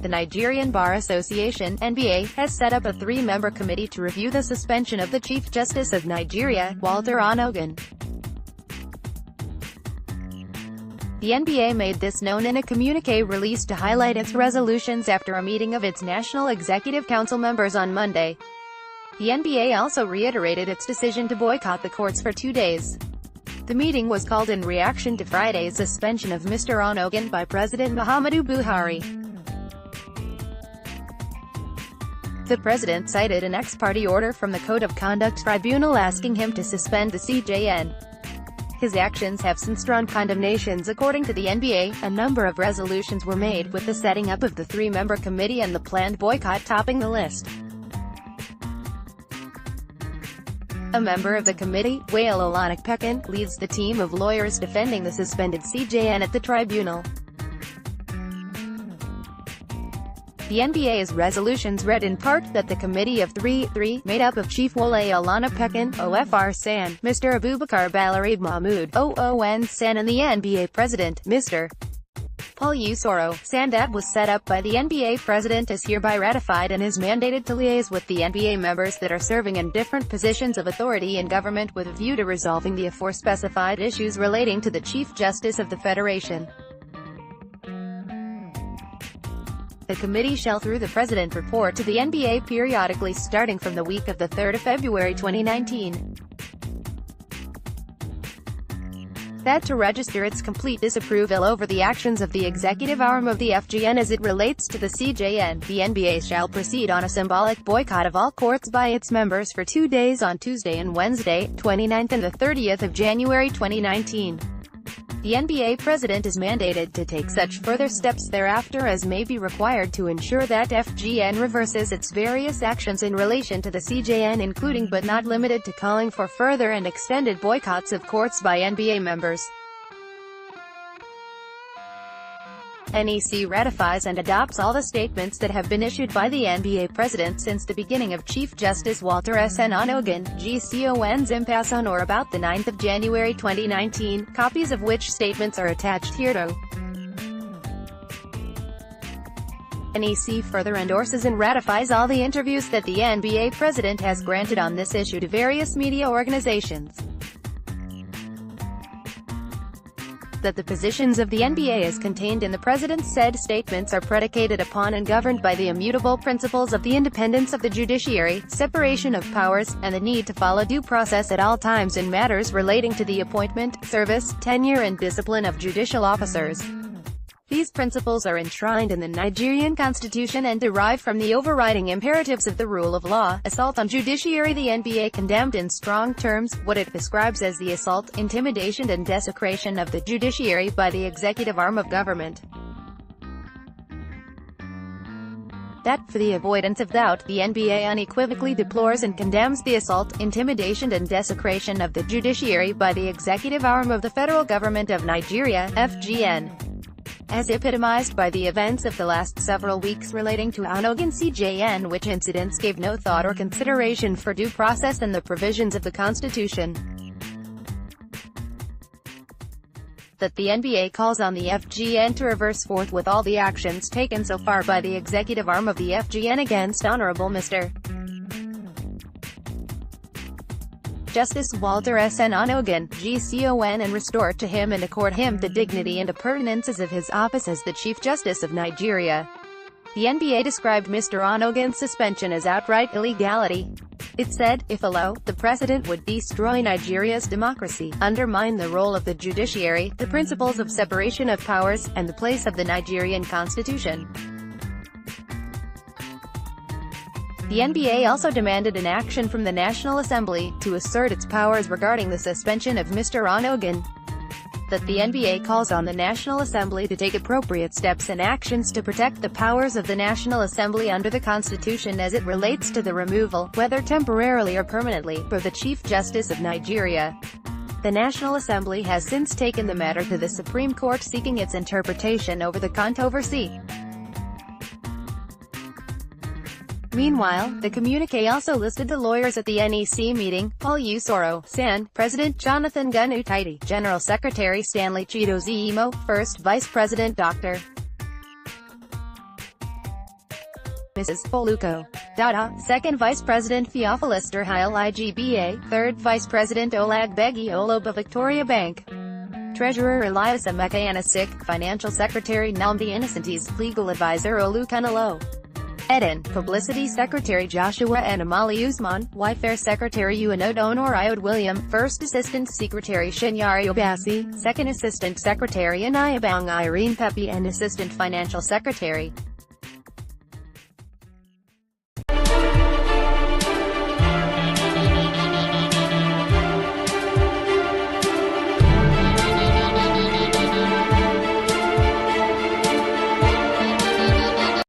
The Nigerian Bar Association (NBA) has set up a three-member committee to review the suspension of the Chief Justice of Nigeria, Mr Onnoghen. The NBA made this known in a communique released to highlight its resolutions after a meeting of its National Executive Council members on Monday. The NBA also reiterated its decision to boycott the courts for 2 days. The meeting was called in reaction to Friday's suspension of Mr Onnoghen by President Muhammadu Buhari. The president cited an ex-party order from the Code of Conduct Tribunal asking him to suspend the CJN. His actions have since drawn condemnations. According to the NBA, a number of resolutions were made, with the setting up of the three-member committee and the planned boycott topping the list. A member of the committee, Mr Onnoghen, leads the team of lawyers defending the suspended CJN at the tribunal. The NBA's resolutions read in part that the committee of three, made up of Chief Mr Onnoghen, OFR San, Mr Abubakar Balarabe Mahmood, OON San, and the NBA president, Mr. Paul Usoro San, that was set up by the NBA president, is hereby ratified and is mandated to liaise with the NBA members that are serving in different positions of authority in government with a view to resolving the aforespecified issues relating to the Chief Justice of the Federation. The committee shall, through the president, report to the NBA periodically starting from the week of the 3rd of February 2019. That to register its complete disapproval over the actions of the executive arm of the FGN as it relates to the CJN, the NBA shall proceed on a symbolic boycott of all courts by its members for 2 days on Tuesday and Wednesday, 29th and the 30th of January 2019. The NBA president is mandated to take such further steps thereafter as may be required to ensure that FGN reverses its various actions in relation to the CJN, including but not limited to calling for further and extended boycotts of courts by NBA members. NEC ratifies and adopts all the statements that have been issued by the NBA president since the beginning of Chief Justice Walter S. N. Onnoghen, GCON's impasse on or about the 9th of January 2019, copies of which statements are attached hereto. NEC further endorses and ratifies all the interviews that the NBA president has granted on this issue to various media organizations. That the positions of the NBA as contained in the president's said statements are predicated upon and governed by the immutable principles of the independence of the judiciary, separation of powers, and the need to follow due process at all times in matters relating to the appointment, service, tenure and discipline of judicial officers. These principles are enshrined in the Nigerian Constitution and derive from the overriding imperatives of the rule of law. Assault on judiciary. The NBA condemned in strong terms what it describes as the assault, intimidation and desecration of the judiciary by the executive arm of government. That, for the avoidance of doubt, the NBA unequivocally deplores and condemns the assault, intimidation and desecration of the judiciary by the executive arm of the federal government of Nigeria, FGN. As epitomized by the events of the last several weeks relating to Onnoghen CJN, which incidents gave no thought or consideration for due process and the provisions of the Constitution. That the NBA calls on the FGN to reverse forthwith all the actions taken so far by the executive arm of the FGN against Honorable Mr. Justice Walter S. N. Onnoghen, GCON, and restore to him and accord him the dignity and appurtenances of his office as the Chief Justice of Nigeria. The NBA described Mr. Onnoghen's suspension as outright illegality. It said, if allowed, the president would destroy Nigeria's democracy, undermine the role of the judiciary, the principles of separation of powers, and the place of the Nigerian Constitution. The NBA also demanded an action from the National Assembly to assert its powers regarding the suspension of Mr. Onnoghen. That the NBA calls on the National Assembly to take appropriate steps and actions to protect the powers of the National Assembly under the Constitution as it relates to the removal, whether temporarily or permanently, of the Chief Justice of Nigeria. The National Assembly has since taken the matter to the Supreme Court seeking its interpretation over the controversy. Meanwhile, the communique also listed the lawyers at the NEC meeting: Paul Usoro, San, President Jonathan Gunn-Utidi, General Secretary Stanley Chidozie Imo, First Vice President Dr. Mrs. Oluko. Dada, Second Vice President Theophilus Durhail IGBA, Third Vice President Olag Begi Oloba Victoria Bank. Treasurer Elias Makayanasik, Financial Secretary Namdi Innocentes, Legal Advisor Olukanalo. Eden, Publicity Secretary Joshua and Amali Usman, Welfare Secretary Uanod Onor Iod William, First Assistant Secretary Shinyari Obasi, Second Assistant Secretary Anayabang Irene Pepe and Assistant Financial Secretary